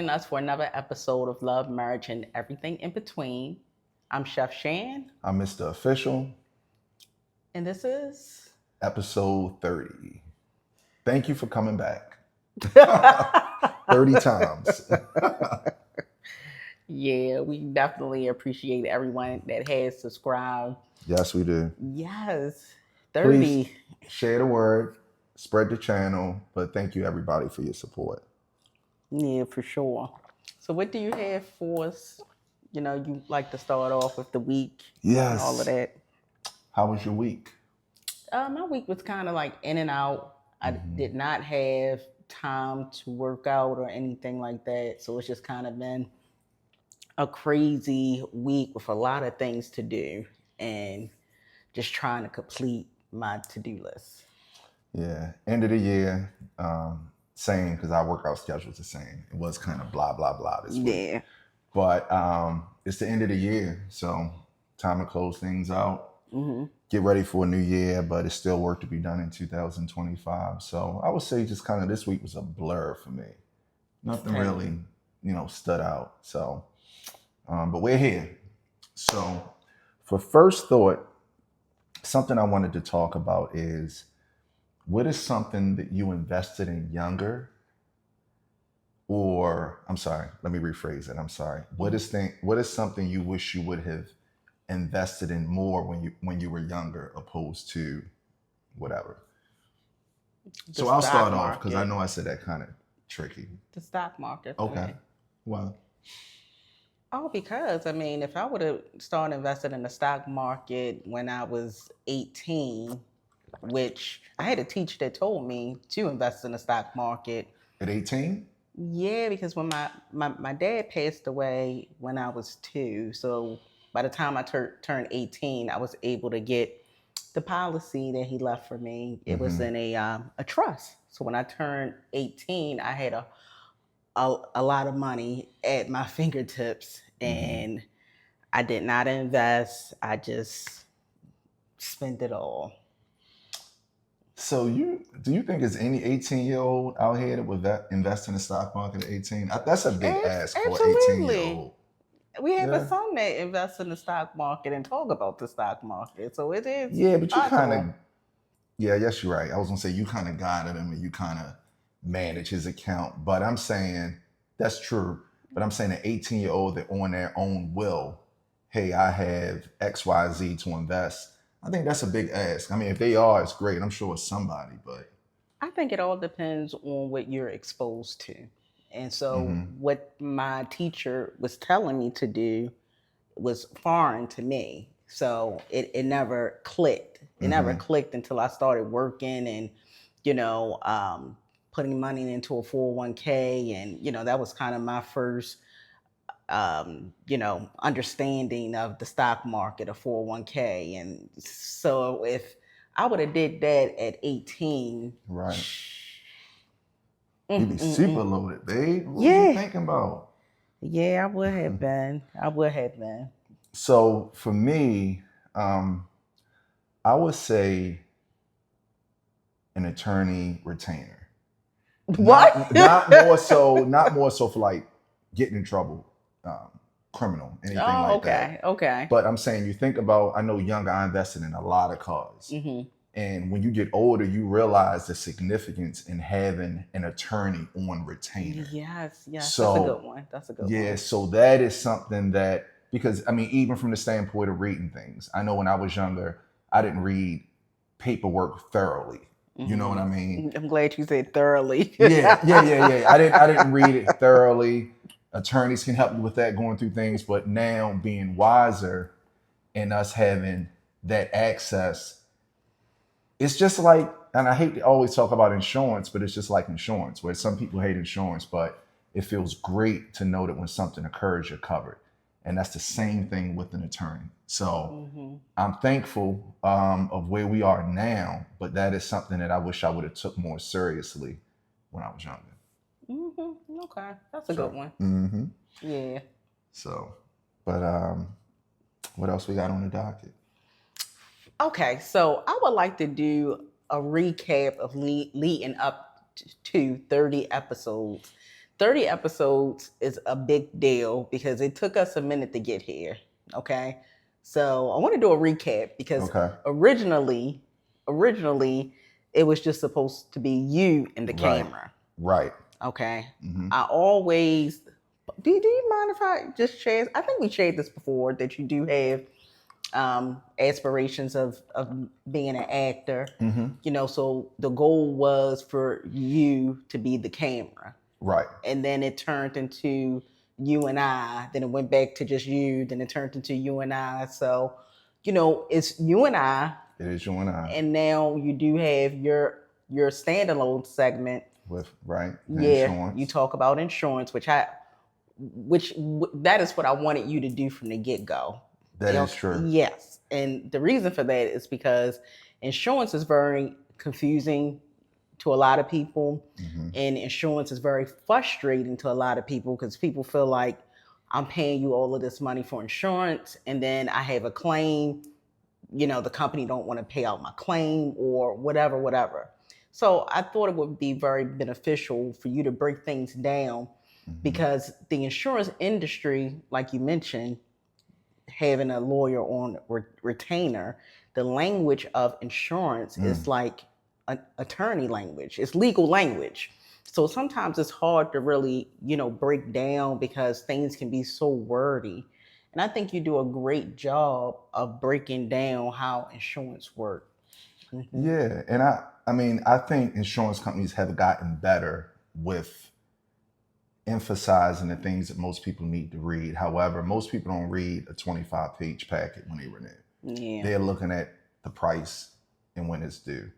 joining us for another episode of Love, Marriage, and Everything in Between. I'm Chef Shan, I'm Mr. Official, and this is episode 30. Thank you for coming back. 30 times. Yeah, we definitely appreciate everyone that has subscribed. Yes, we do. Yes, 30. Please share the word, spread the channel, but thank you everybody for your support. Yeah, for sure. So what do you have for us? You know, you like to start off with the week and all of Yes. that. How was your week? My week was kind of like in and out. I did not have time to work out or anything like that. So it's just kind of been a crazy week with a lot of things to do and just trying to complete my to-do list. Yeah, end of the year, same, because our workout schedule's the same. It was kind of blah, blah, blah this week. Yeah. But it's the end of the year, so time to close things out. Mm-hmm. Get ready for a new year, but it's still work to be done in 2025. So I would say just kind of this week was a blur for me. Nothing really, stood out. So, but we're here. So for first thought, something I wanted to talk about is, what is something that you invested in younger? Or, I'm sorry, let me rephrase it. I'm sorry. What is something you wish you would have invested in more when you were younger, opposed to whatever? So I'll start off because I know I said that kind of tricky. The stock market. Okay. Well. Oh, because if I would have started investing in the stock market when I was 18, which I had a teacher that told me to invest in the stock market. At 18? Yeah, because when my dad passed away when I was 2, so by the time I turned 18, I was able to get the policy that he left for me. It was in a trust. So when I turned 18, I had a lot of money at my fingertips, and I did not invest. I just spent it all. So do you think there's any 18-year-old out here that would invest in the stock market at 18? That's a big ask for an 18-year-old. We have a son that invests in the stock market and talk about the stock market. So it is. Yeah, but you kind of, yes, you're right. I was going to say you kind of guided him and you kind of manage his account. But I'm saying, that's true. But I'm saying an 18-year-old that on their own will, hey, I have XYZ to invest. I think that's a big ask. If they are, it's great. I'm sure it's somebody, but I think it all depends on what you're exposed to. And so what my teacher was telling me to do was foreign to me. So it never clicked. It never clicked until I started working and, putting money into a 401k. And, that was kind of my first understanding of the stock market, a 401k. And so if I would have did that at 18, right, you'd be super loaded, babe. What were you thinking about? Yeah, I would have been. So for me, I would say an attorney retainer. What? Not more so for like getting in trouble. Criminal, anything like that. Okay. But I'm saying, you think about, I know younger, I invested in a lot of cars. And when you get older, you realize the significance in having an attorney on retainer. Yes. So, that's a good one. Yeah, so that is something that, because even from the standpoint of reading things, I know when I was younger, I didn't read paperwork thoroughly. You know what I mean? I'm glad you said thoroughly. Yeah. I didn't read it thoroughly. Attorneys can help you with that, going through things, but now being wiser and us having that access, it's just like, and I hate to always talk about insurance, but it's just like insurance, where some people hate insurance, but it feels great to know that when something occurs, you're covered. And that's the same thing with an attorney. So I'm thankful of where we are now, but that is something that I wish I would have took more seriously when I was younger. Okay, that's a good one. Yeah. So, but what else we got on the docket? Okay, so I would like to do a recap of leading up to 30 episodes 30 episodes is a big deal because it took us a minute to get here. Okay. So I want to do a recap because Okay. originally it was just supposed to be you and the Right. camera. Right. Okay. Mhm. I always do you mind if I just share? I think we shared this before that you do have aspirations of being an actor. Mhm. You know, so the goal was for you to be the camera. Right. And then it turned into you and I. Then it went back to just you. Then it turned into you and I. So, you know, it's you and I. It is you and I. And now you do have your standalone segment With right. yeah, Insurance. you talk about insurance, which that is what I wanted you to do from the get go. That is true. Yes, and the reason for that is because insurance is very confusing to a lot of people, and insurance is very frustrating to a lot of people because people feel like I'm paying you all of this money for insurance, and then I have a claim. You know, the company don't want to pay out my claim or whatever. So I thought it would be very beneficial for you to break things down because the insurance industry, like you mentioned, having a lawyer on retainer, the language of insurance is like an attorney language. It's legal language. So sometimes it's hard to really, you know, break down because things can be so wordy. And I think you do a great job of breaking down how insurance works. Yeah, and I mean, I think insurance companies have gotten better with emphasizing the things that most people need to read. However, most people don't read a 25-page packet when they renew. Yeah. They're looking at the price and when it's due.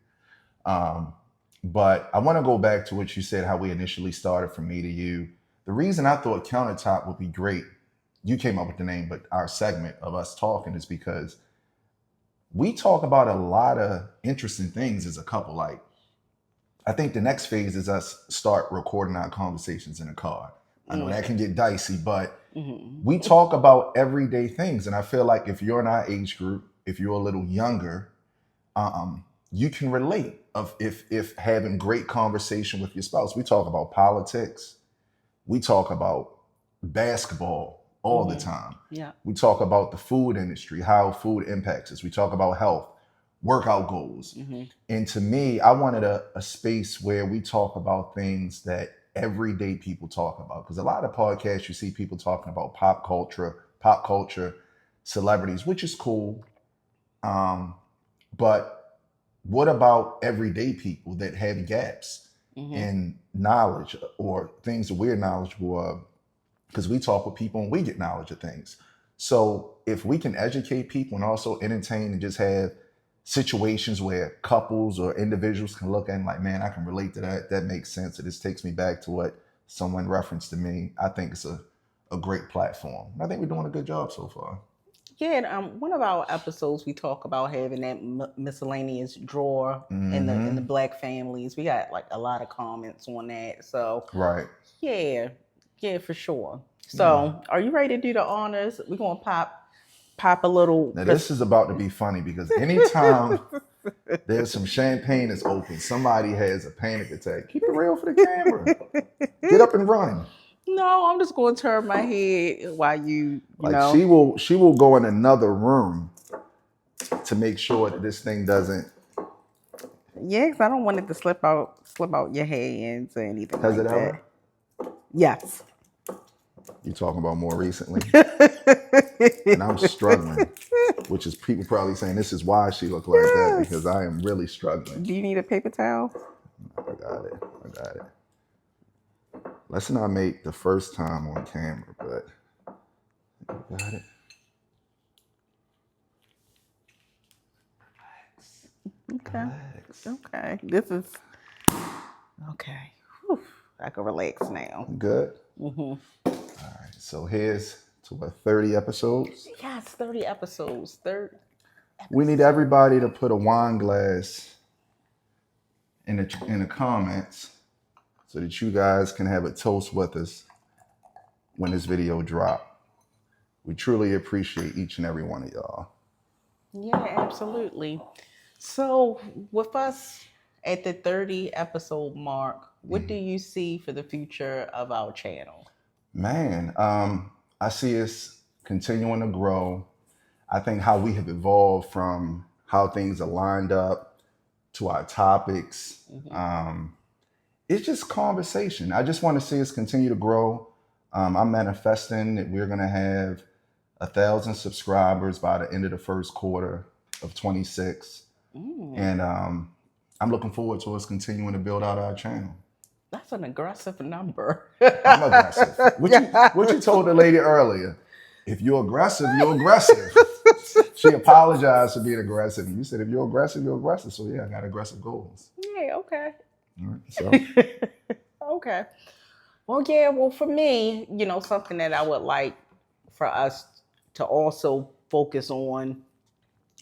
But I want to go back to what you said, how we initially started from me to you. The reason I thought Countertop would be great, you came up with the name, but our segment of us talking is because we talk about a lot of interesting things as a couple. Like, I think the next phase is us start recording our conversations in a car. I know that can get dicey, but we talk about everyday things. And I feel like if you're in our age group, if you're a little younger, you can relate of if having great conversation with your spouse. We talk about politics. We talk about basketball all the time. Yeah. We talk about the food industry, how food impacts us. We talk about health, workout goals. And to me, I wanted a space where we talk about things that everyday people talk about. Because a lot of podcasts, you see people talking about pop culture, celebrities, which is cool. But what about everyday people that have gaps in knowledge or things that we're knowledgeable of? Because we talk with people and we get knowledge of things. So if we can educate people and also entertain and just have situations where couples or individuals can look at and like, man, I can relate to that. That makes sense. It just takes me back to what someone referenced to me. I think it's a great platform. I think we're doing a good job so far. Yeah, and one of our episodes we talk about having that miscellaneous drawer in the Black families. We got like a lot of comments on that. So right, yeah, for sure. So are you ready to do the honors? We're gonna pop a little. Now this is about to be funny because anytime there's some champagne that's open, somebody has a panic attack. Keep it real for the camera. Get up and run. No, I'm just going to turn my head while you Like know. she will go in another room to make sure that this thing doesn't. Yeah, because I don't want it to slip out your hands or anything Has like it that. ever? Yes. You talking about more recently? And I'm struggling, which is people probably saying this is why she looked like that because I am really struggling. Do you need a paper towel? I got it. Let's not make the first time on camera, but I got it. Okay. Okay. This is okay. Whew. I can relax now. Good. All right. So here's to what 30 episodes. Yes, 30 episodes. 30. We need everybody to put a wine glass in the comments so that you guys can have a toast with us when this video drop. We truly appreciate each and every one of y'all. Yeah, absolutely. So with us At the 30 episode mark, what do you see for the future of our channel? Man, I see us continuing to grow. I think how we have evolved from how things are lined up to our topics. It's just conversation. I just want to see us continue to grow. I'm manifesting that we're going to have 1,000 subscribers by the end of the first quarter of 26. And I'm looking forward to us continuing to build out our channel. That's an aggressive number. I'm aggressive. What you told the lady earlier? If you're aggressive, you're aggressive. She apologized for being aggressive. And you said, if you're aggressive, you're aggressive. So yeah, I got aggressive goals. Yeah, okay. All right, so Okay. Well, yeah, well, for me, something that I would like for us to also focus on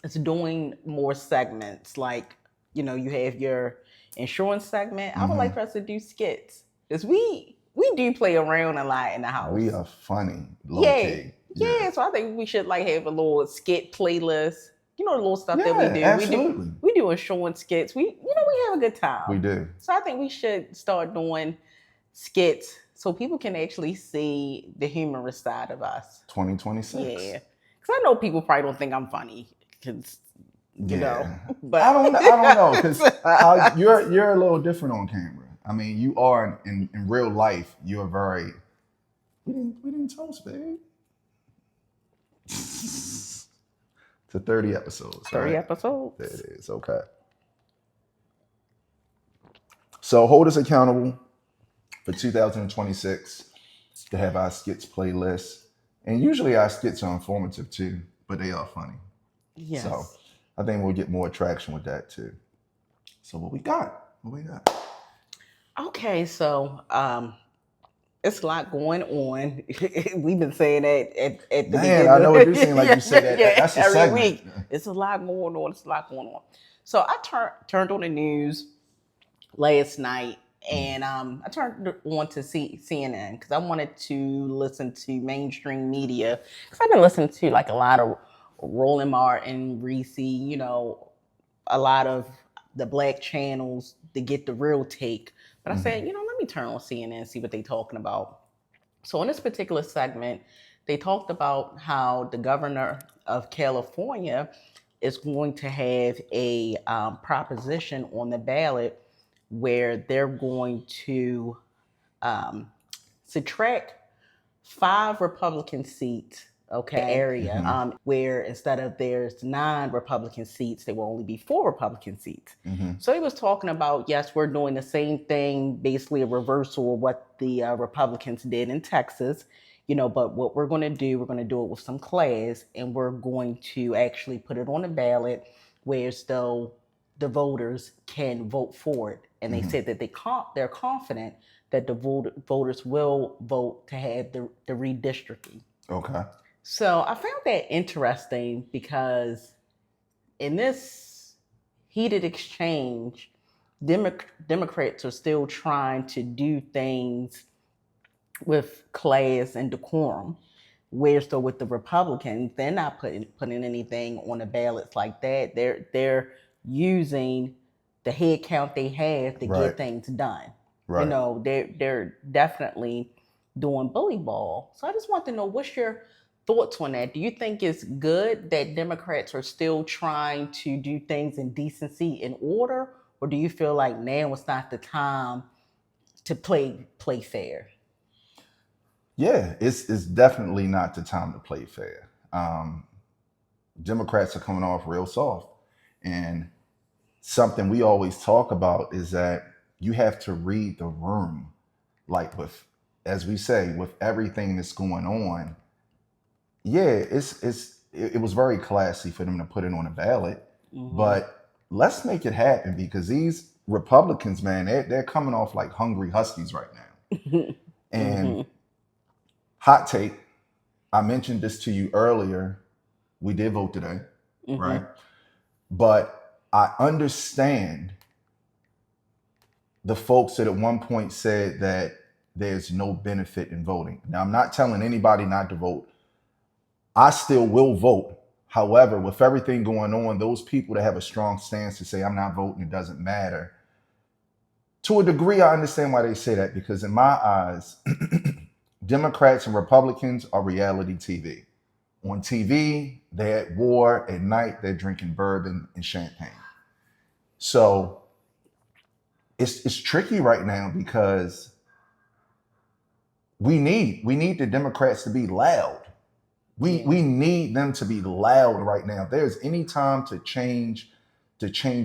is doing more segments. Like, you have your insurance segment. I would like for us to do skits. Because we do play around a lot in the house. we are funny, low key. Yeah, so I think we should have a little skit playlist. The little stuff that we do. Absolutely. We do insurance skits. We have a good time. We do. So I think we should start doing skits so people can actually see the humorous side of us. 2026. Yeah, because I know people probably don't think I'm funny. Because but I don't know because you're a little different on camera. I mean, you are in real life. You're very. We didn't toast, babe. To 30 episodes. 30 right? episodes. There it is. Okay. So hold us accountable for 2026 to have our skits playlist. And usually our skits are informative too, but they are funny. Yes. So I think we'll get more traction with that too. So what we got? Okay, so it's a lot going on. We've been saying that at the beginning. Man, I know it do seem like you say that. Yeah, That's a every segment. week. It's a lot going on. So I turned on the news last night, and I turned on to CNN because I wanted to listen to mainstream media. Because I've been listening to a lot of Roland Martin, Reese, a lot of the black channels to get the real take. But I said, let me turn on CNN and see what they're talking about. So in this particular segment, they talked about how the governor of California is going to have a proposition on the ballot where they're going to subtract 5 Republican seats, area, where instead of there's 9 Republican seats, there will only be 4 Republican seats. So he was talking about, yes, we're doing the same thing, basically a reversal of what the Republicans did in Texas, but what we're going to do it with some class, and we're going to actually put it on the ballot where still the voters can vote for it. And they said that they're confident that the voters will vote to have the redistricting. Okay. So I found that interesting because in this heated exchange, Democrats are still trying to do things with class and decorum, whereas though with the Republicans, they're not putting anything on the ballots like that. They're using the head count they have to get things done. Right. They're definitely doing bully ball. So I just want to know, what's your thoughts on that? Do you think it's good that Democrats are still trying to do things in decency and order, or do you feel like now is not the time to play fair? Yeah, it's definitely not the time to play fair. Democrats are coming off real soft, and something we always talk about is that you have to read the room, as we say, with everything that's going on. Yeah, it was very classy for them to put it on a ballot, but let's make it happen, because these Republicans, man, they're coming off like hungry huskies right now. And hot take, I mentioned this to you earlier. We did vote today, right? But I understand the folks that at one point said that there's no benefit in voting. Now, I'm not telling anybody not to vote. I still will vote. However, with everything going on, those people that have a strong stance to say, I'm not voting, it doesn't matter, To a degree, I understand why they say that, because in my eyes, Democrats and Republicans are reality TV. On TV, they're at war. At night, they're drinking bourbon and champagne. So it's tricky right now because we need the Democrats to be loud. We need them to be loud right now. If there's any time to change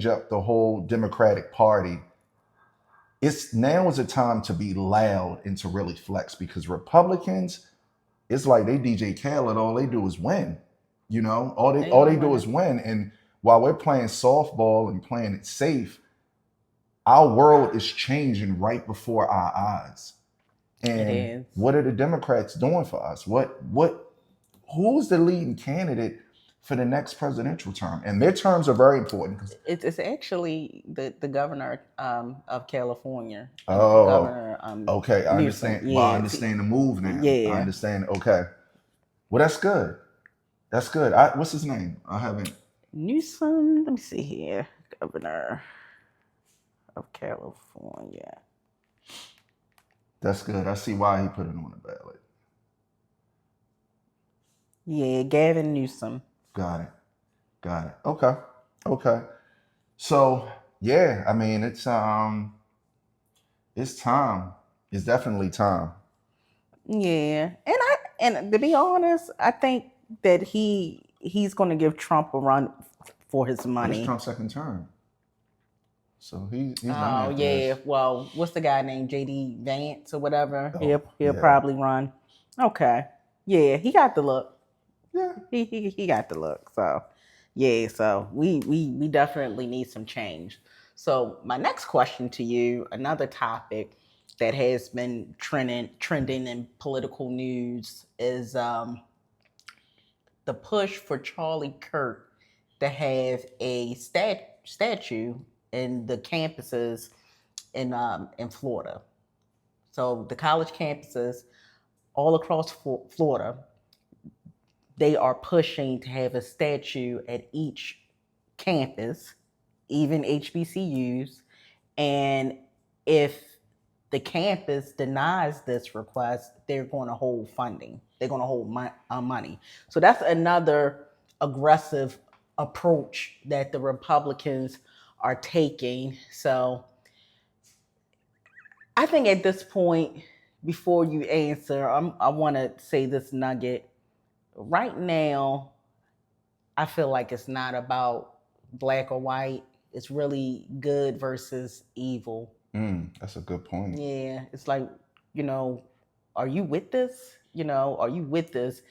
up the whole Democratic Party, it's now is a time to be loud and to really flex, because Republicans, it's like they DJ Khaled, all they do is win. You know, all they do is win. And while we're playing softball and playing it safe, our world is changing right before our eyes. And what are the Democrats doing for us? Who's the leading candidate for the next presidential term? And their terms are very important. It's actually the governor of California. Oh, Governor. Okay, I understand. Yeah. Well, I understand the move now. Yeah. I understand. Okay. Well, that's good. That's good. What's his name? I haven't. Newsom. Let me see here. Governor of California. That's good. I see why he put it on the ballot. Yeah, Gavin Newsom. Got it. Okay. So yeah, I mean, it's time. It's definitely time. Yeah, and to be honest, I think that he's going to give Trump a run for his money. It's Trump's second term, so he's oh done yeah. Well, what's the guy named J.D. Vance or whatever? He'll probably run. Okay. Yeah, he got the look. Yeah, he got the look. So yeah, so we definitely need some change. So my next question to you, another topic that has been trending in political news, is the push for Charlie Kirk to have a statue in the campuses in Florida. So the college campuses all across Florida, they are pushing to have a statue at each campus, even HBCUs. And if the campus denies this request, they're going to hold funding. They're going to hold money. So that's another aggressive approach that the Republicans are taking. So I think at this point, before you answer, I want to say this nugget. Right now, I feel like it's not about black or white. It's really good versus evil. That's a good point. Yeah, it's like, are you with this? Are you with this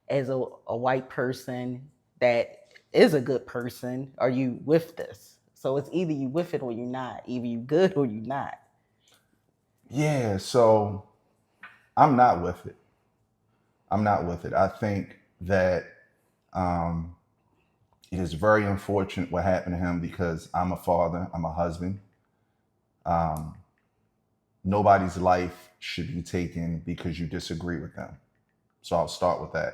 as a white person that is a good person? Are you with this? So it's either you with it or you're not. Either you good or you not. Yeah, so I'm not with it. I think that it is very unfortunate what happened to him, because I'm a father, I'm a husband. Nobody's life should be taken because you disagree with them. So I'll start with that.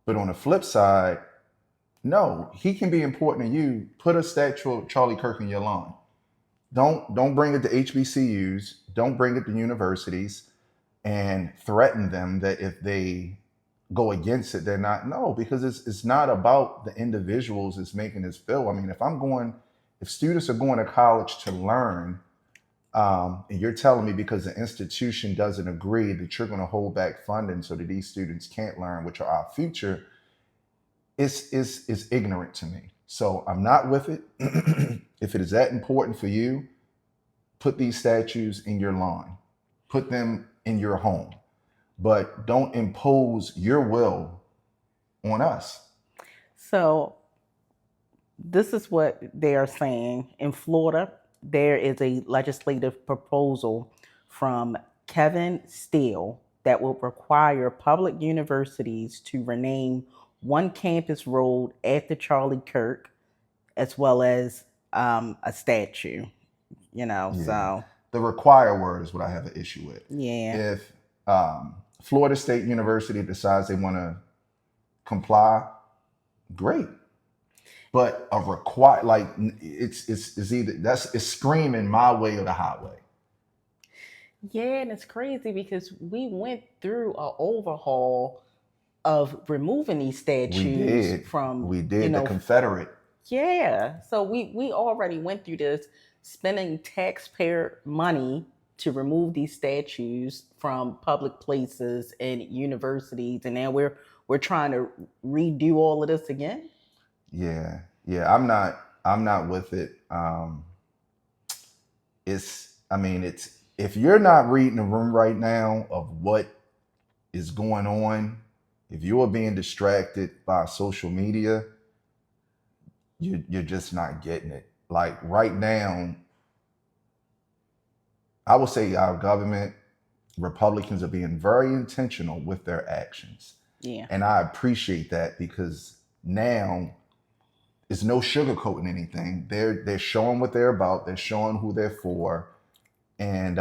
But on the flip side, no, he can be important to you. Put a statue of Charlie Kirk in your lawn. Don't bring it to HBCUs. Don't bring it to universities and threaten them that if they go against it, they're not. No, because it's not about the individuals that's making this bill. I mean, if students are going to college to learn, and you're telling me because the institution doesn't agree that you're going to hold back funding so that these students can't learn, which are our future, it's ignorant to me. So I'm not with it. If it is that important for you, put these statues in your lawn, put them in your home, but don't impose your will on us. So this is what they are saying. In Florida, there is a legislative proposal from Kevin Steele that will require public universities to rename one campus road after Charlie Kirk, as well as a statue. So the require word is what I have an issue with. Yeah. If Florida State University decides they want to comply, great. but it's either it's screaming my way or the highway. Yeah, and it's crazy because we went through a overhaul of removing these We statues did. from, We did. The Confederate. yeah. So we already went through this, spending taxpayer money to remove these statues from public places and universities, and now we're trying to redo all of this again. Yeah. Yeah. I'm not with it. It's if you're not reading the room right now of what is going on, if you are being distracted by social media, you're just not getting it. Like right now, I would say our government, Republicans are being very intentional with their actions. Yeah. And I appreciate that because now it's no sugarcoating anything. They're showing what they're about. They're showing who they're for, and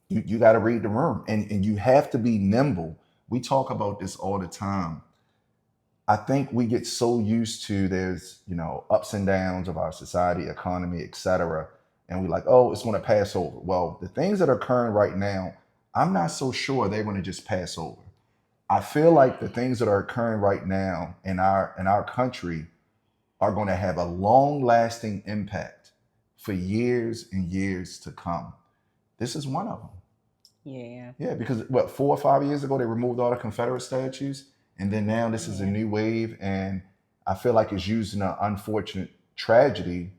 you got to read the room, and you have to be nimble. We talk about this all the time. I think we get so used to there's ups and downs of our society, economy, etc., and we like, oh, it's going to pass over. Well, the things that are occurring right now, I'm not so sure they're going to just pass over. I feel like the things that are occurring right now in our country are going to have a long lasting impact for years and years to come. This is one of them. Yeah. Yeah, because what 4 or 5 years ago they removed all the Confederate statues, and then now this is a Yeah. new wave, and I feel like it's using an unfortunate tragedy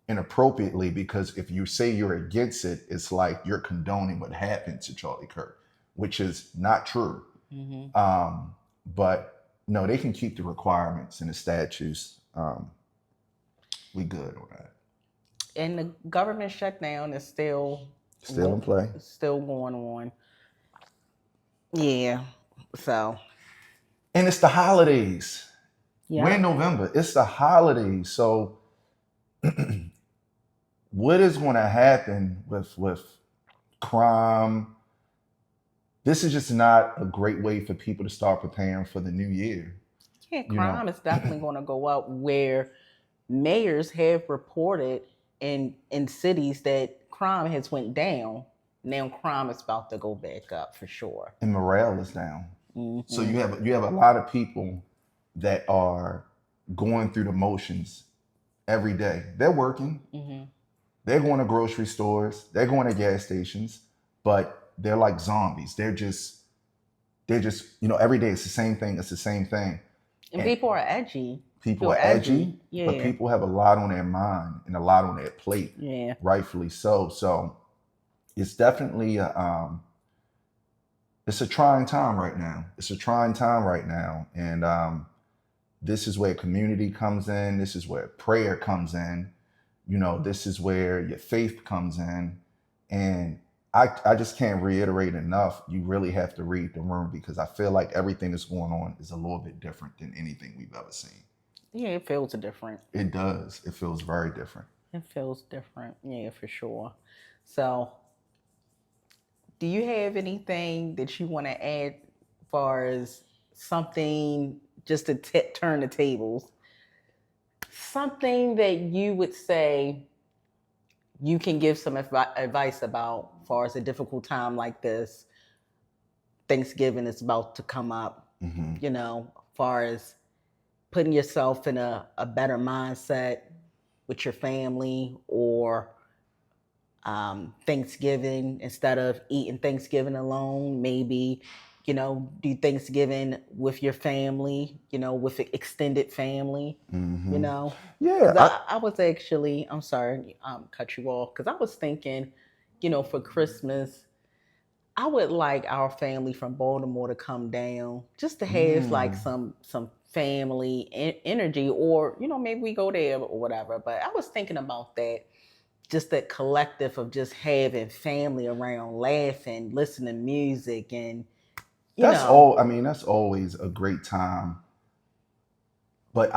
inappropriately because if you say you're against it, it's like you're condoning what happened to Charlie Kirk, which is not true. Hmm. But no, they can keep the requirements and the statutes. We good on that. And the government shutdown is Still in play. still going on. Yeah. So And it's the holidays. We're in yeah. November. It's the holidays. So what is going to happen with crime? This is just not a great way for people to start preparing for the new year. Yeah, You know, crime is definitely going to go up, where mayors have reported in cities that crime has went down. Now crime is about to go back up for sure. and morale is down. So Hmm. you have a lot of people that are going through the motions every day. They're working, Hmm. they're going to grocery stores, they're going to gas stations, but they're like zombies. They're just every day it's the same thing. It's the same thing. And And people are edgy. people Feel are edgy, but Yeah. people have a lot on their mind and a lot on their plate, Yeah. rightfully so. So it's definitely it's a trying time right now. It's a trying time right now, and this is where community comes in. This is where prayer comes in. This is where your faith comes in, and I just can't reiterate enough. You really have to read the room because I feel like everything that's going on is a little bit different than anything we've ever seen. Yeah, it feels different. It does. It feels very different. It feels different. Yeah, for sure. So, do you have anything that you want to add, far as something just to turn the tables? Something that you would say you can give some advice about, far as a difficult time like this. Thanksgiving is about to come up, Hmm. far as putting yourself in a better mindset with your family, or Thanksgiving, instead of eating Thanksgiving alone, maybe, do Thanksgiving with your family, with extended family, you Hmm. know. Yeah. Because I was actually, I'm sorry, cut you off, because I was thinking, for Christmas, I would like our family from Baltimore to come down, just to have like Mm. some family energy, or maybe we go there or whatever. But I was thinking about that, just that collective of just having family around, laughing, listening to music, and you That's know, all. I mean, that's always a great time. But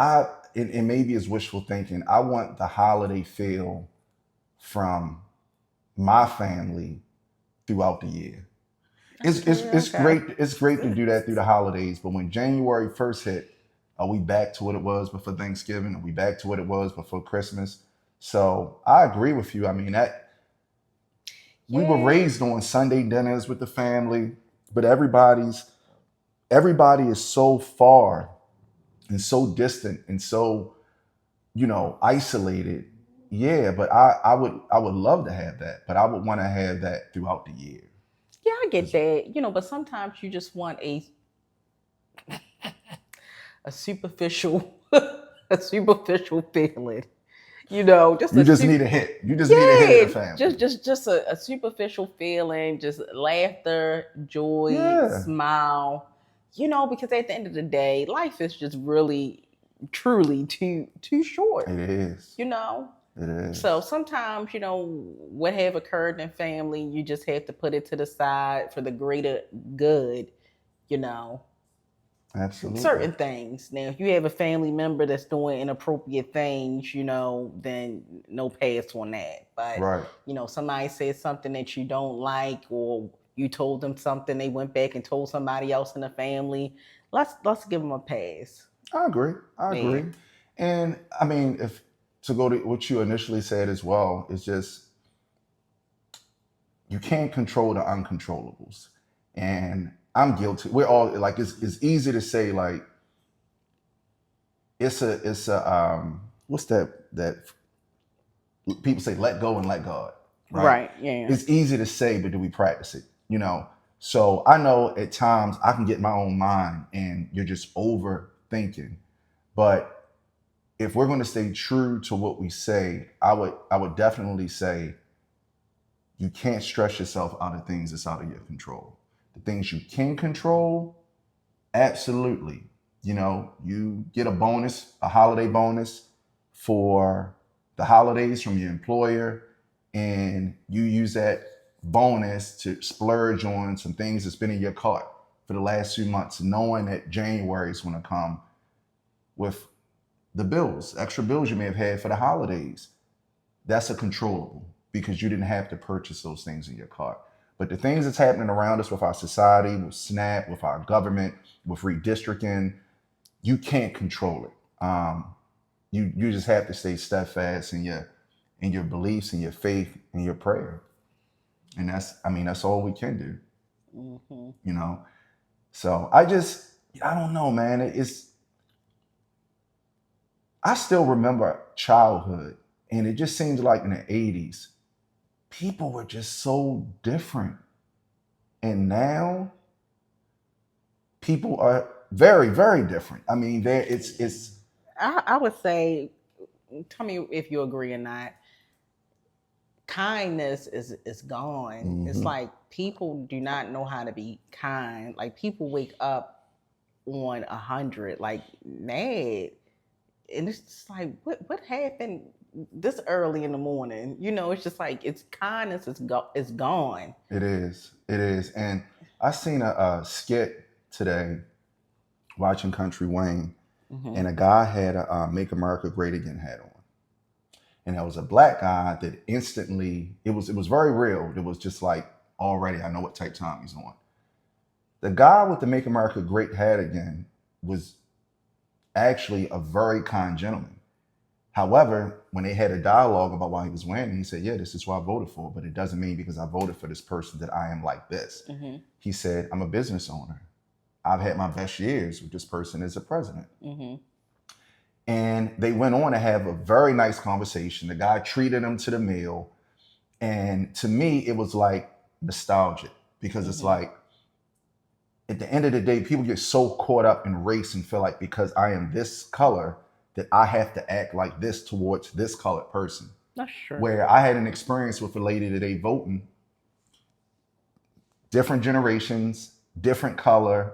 and maybe it's wishful thinking. I want the holiday feel from my family throughout the year. It's okay, it's it's okay, great. It's great to do that through the holidays. But when January first hit, Are we back to what it was before Thanksgiving? Are we back to what it was before Christmas? So I agree with you. I mean, that we were Yeah. raised on Sunday dinners with the family, but everybody is so far and so distant and so, isolated. Yeah, but I would love to have that, but I would want to have that throughout the year. Yeah, I get 'Cause- that. But sometimes you just want a superficial a superficial feeling. Just You a just need a hit. You just need a hit in the family. just a superficial feeling, just laughter, joy, Yeah, smile. Because at the end of the day, life is just really, truly too short. it is. You know. It is. So sometimes, what have occurred in family, you just have to put it to the side for the greater good. You know, Absolutely. certain things. Now, if you have a family member that's doing inappropriate things, then no pass on that. But Right. Somebody says something that you don't like, or you told them something, they went back and told somebody else in the family. Let's give them a pass. I agree. I Yeah. agree. And I mean, if to go to what you initially said as well, it's just you can't control the uncontrollables. And I'm guilty. We're all like it's easy to say like it's a what's that people say let go and let God. Right. Yeah. It's easy to say, but do we practice it? So I know at times I can get in my own mind and you're just overthinking. But if we're going to stay true to what we say, I would definitely say you can't stress yourself out of things that's out of your control. The things you can control, absolutely. You get a bonus, a holiday bonus for the holidays from your employer, and you use that bonus to splurge on some things that's been in your cart for the last few months, knowing that January is going to come with the bills, extra bills you may have had for the holidays. That's a controllable because you didn't have to purchase those things in your cart. But the things that's happening around us with our society, with SNAP, with our government, with redistricting, you can't control it. You just have to stay steadfast in your beliefs and your faith and your prayer. And that's all we can do. Mm-hmm. So I don't know, man. I still remember childhood, and it just seems like in the 80s, people were just so different. And now people are very, very different. I mean, it's I would say, tell me if you agree or not. Kindness is gone. It's like people do not know how to be kind. Like people wake up on 100, like mad, and it's just like, what happened this early in the morning? It's just like it's kindness is gone. It is. It is. And I seen a skit today watching Country Wayne, and a guy had a Make America Great Again hat on. And there was a black guy that instantly, it was very real. It was just like, already, I know what type time he's on. The guy with the Make America Great hat again was actually a very kind gentleman. However, when they had a dialogue about why he was wearing it, he said, yeah, this is who I voted for, but it doesn't mean because I voted for this person that I am like this. He said, I'm a business owner. I've had my best years with this person as a president. And they went on to have a very nice conversation. The guy treated him to the meal. And to me, it was like nostalgic because it's like, at the end of the day, people get so caught up in race and feel like because I am this color, that I have to act like this towards this colored person. That's true. Where I had an experience with a lady today voting, different generations, different color,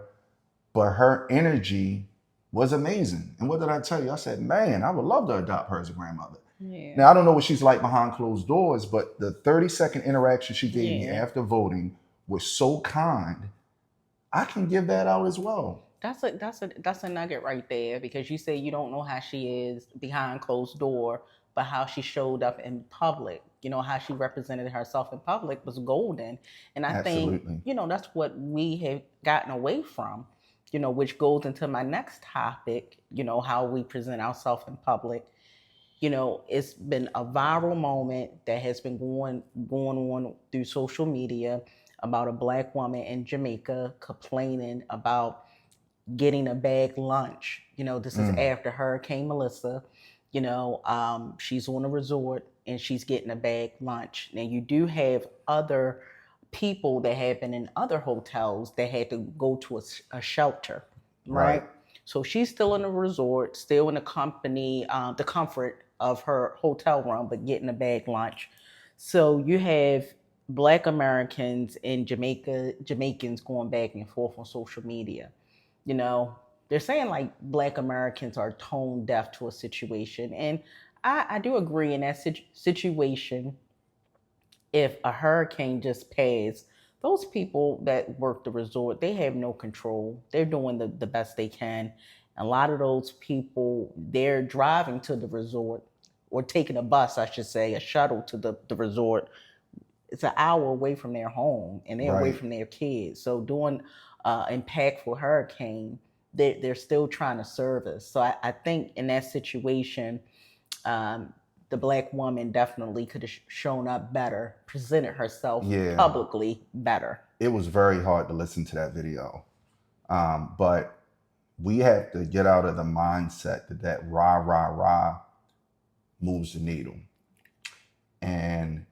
but her energy was amazing. And what did I tell you? I said, man, I would love to adopt her as a grandmother. Yeah. Now, I don't know what she's like behind closed doors, but the 30-second interaction she gave me after voting was so kind. I can give that out as well. That's a nugget right there, because you say you don't know how she is behind closed door, but how she showed up in public, how she represented herself in public was golden. And I Absolutely. think, that's what we have gotten away from. which goes into my next topic, how we present ourselves in public. It's been a viral moment that has been going on through social media about a black woman in Jamaica complaining about getting a bag lunch. This is Mm, after Hurricane Melissa. She's on a resort and she's getting a bag lunch. Now you do have other people that have been in other hotels that had to go to a shelter, right. right? So she's still in a resort, still in the company, the comfort of her hotel room, but getting a bag lunch. So you have Black Americans and Jamaicans going back and forth on social media. You know, they're saying like Black Americans are tone deaf to a situation, and I do agree in that situation. If a hurricane just passed, those people that work the resort, they have no control. They're doing the best they can. A lot of those people, they're driving to the resort or taking a bus, I should say, a shuttle to the resort. It's an hour away from their home and they're away Right. from their kids. So during impactful hurricane, they're still trying to service. So I think in that situation, um, the black woman definitely could have shown up better, presented herself Yeah. publicly better. It was very hard to listen to that video. But we have to get out of the mindset that rah, rah, rah moves the needle. And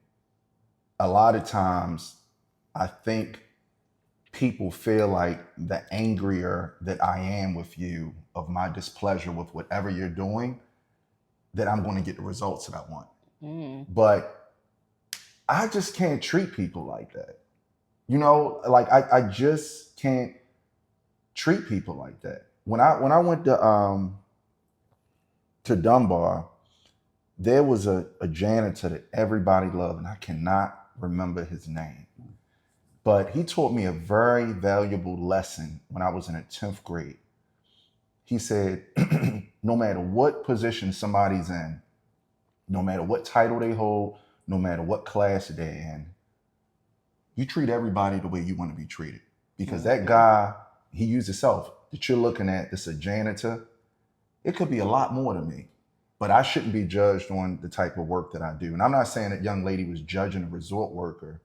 a lot of times, I think people feel like the angrier that I am with you of my displeasure with whatever you're doing, that I'm going to get the results that I want. Mm. But I just can't treat people like that. Like I just can't treat people like that. When I went to Dunbar, there was a janitor that everybody loved, and I cannot remember his name. But he taught me a very valuable lesson when I was in the 10th grade. He said, no matter what position somebody's in, no matter what title they hold, no matter what class they're in, you treat everybody the way you want to be treated. Because that guy, he used himself, that you're looking at, that's a janitor, it could be a lot more to me. But I shouldn't be judged on the type of work that I do. And I'm not saying that young lady was judging a resort worker,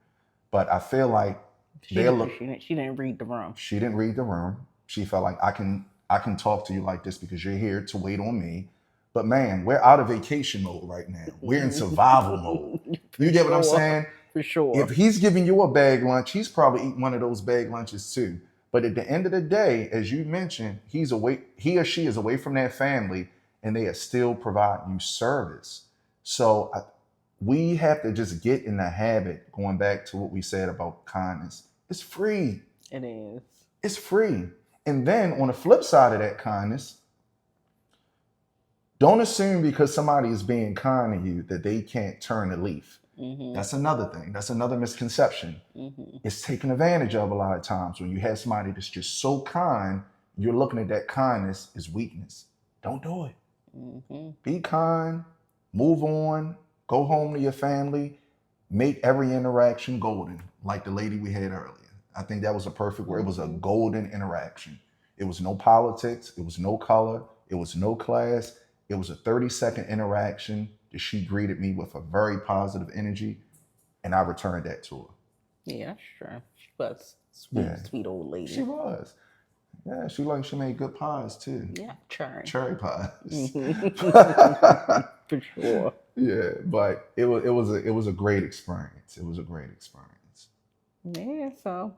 but I feel like She they didn't, look. she didn't read the room. She didn't read the room. She felt like I can talk to you like this because you're here to wait on me. But man, we're out of vacation mode right now. We're in survival mode. You get what I'm saying? For sure. If he's giving you a bag lunch, he's probably eating one of those bag lunches too. But at the end of the day, as you mentioned, he or she is away from their family and they are still providing you service. So we have to just get in the habit, going back to what we said about kindness. It's free. It is. It's free. And then on the flip side of that kindness, don't assume because somebody is being kind to you that they can't turn a leaf. Mm-hmm. That's another thing. That's another misconception. Mm-hmm. It's taken advantage of a lot of times when you have somebody that's just so kind, you're looking at that kindness as weakness. Don't do it. Mm-hmm. Be kind, move on, go home to your family, make every interaction golden, like the lady we had earlier. I think that was a perfect word. It was a golden interaction. It was no politics. It was no color. It was no class. It was a 30-second interaction that she greeted me with a very positive energy, and I returned that to her. Yeah, sure. She was sweet, Yeah. sweet old lady. She was. Yeah, she made good pies too. Yeah, Cherry pies. For sure. Yeah, but it was a great experience. It was a great experience. Yeah, so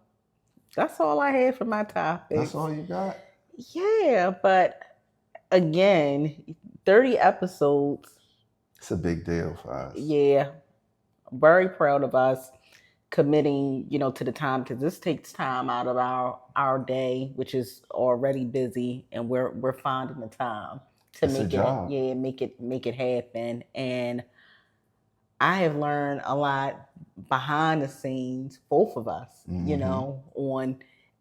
that's all I had for my topic. That's all you got? Yeah, but again, 30 episodes. It's a big deal for us. Yeah. Very proud of us committing, to the time, because this takes time out of our day, which is already busy, and we're finding the time to It's a job. make it happen. And I have learned a lot behind the scenes, both of us, on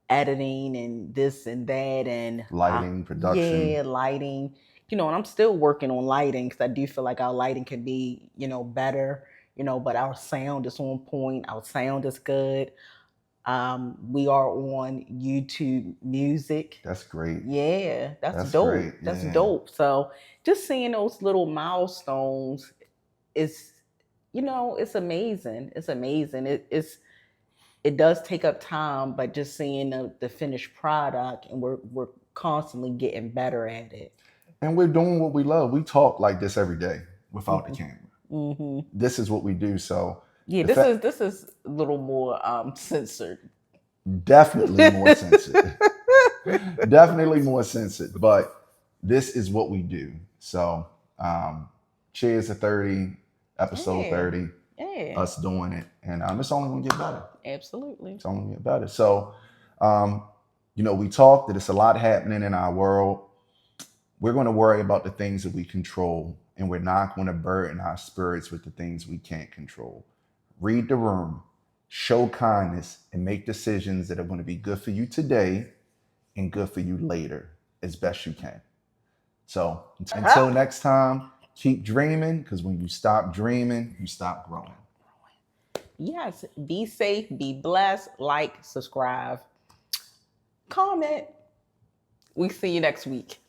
editing and this and that, and Lighting, production. Yeah, lighting. And I'm still working on lighting because I do feel like our lighting can be, better. But our sound is on point. Our sound is good. We are on YouTube Music. That's great. Yeah, that's That's dope. great. That's Yeah. dope. So just seeing those little milestones is, it's amazing. It's amazing. It does take up time, but just seeing the finished product, and we're constantly getting better at it. And we're doing what we love. We talk like this every day without the Hmm. camera. Hmm. This is what we do. So Yeah, the this is a little more censored. definitely more sensitive. Definitely more sensitive. But this is what we do. So cheers to 30, episode Yeah, 30, yeah, us doing it. And it's only gonna get better. absolutely. It's only gonna get better. So um, we talked that it's a lot happening in our world. We're going to worry about the things that we control, and we're not going to burden our spirits with the things we can't control. Read the room, show kindness, and make decisions that are going to be good for you today and good for you later as best you can. So until next time, keep dreaming, because when you stop dreaming, you stop growing. Yes, be safe, be blessed, like, subscribe, comment. We see you next week.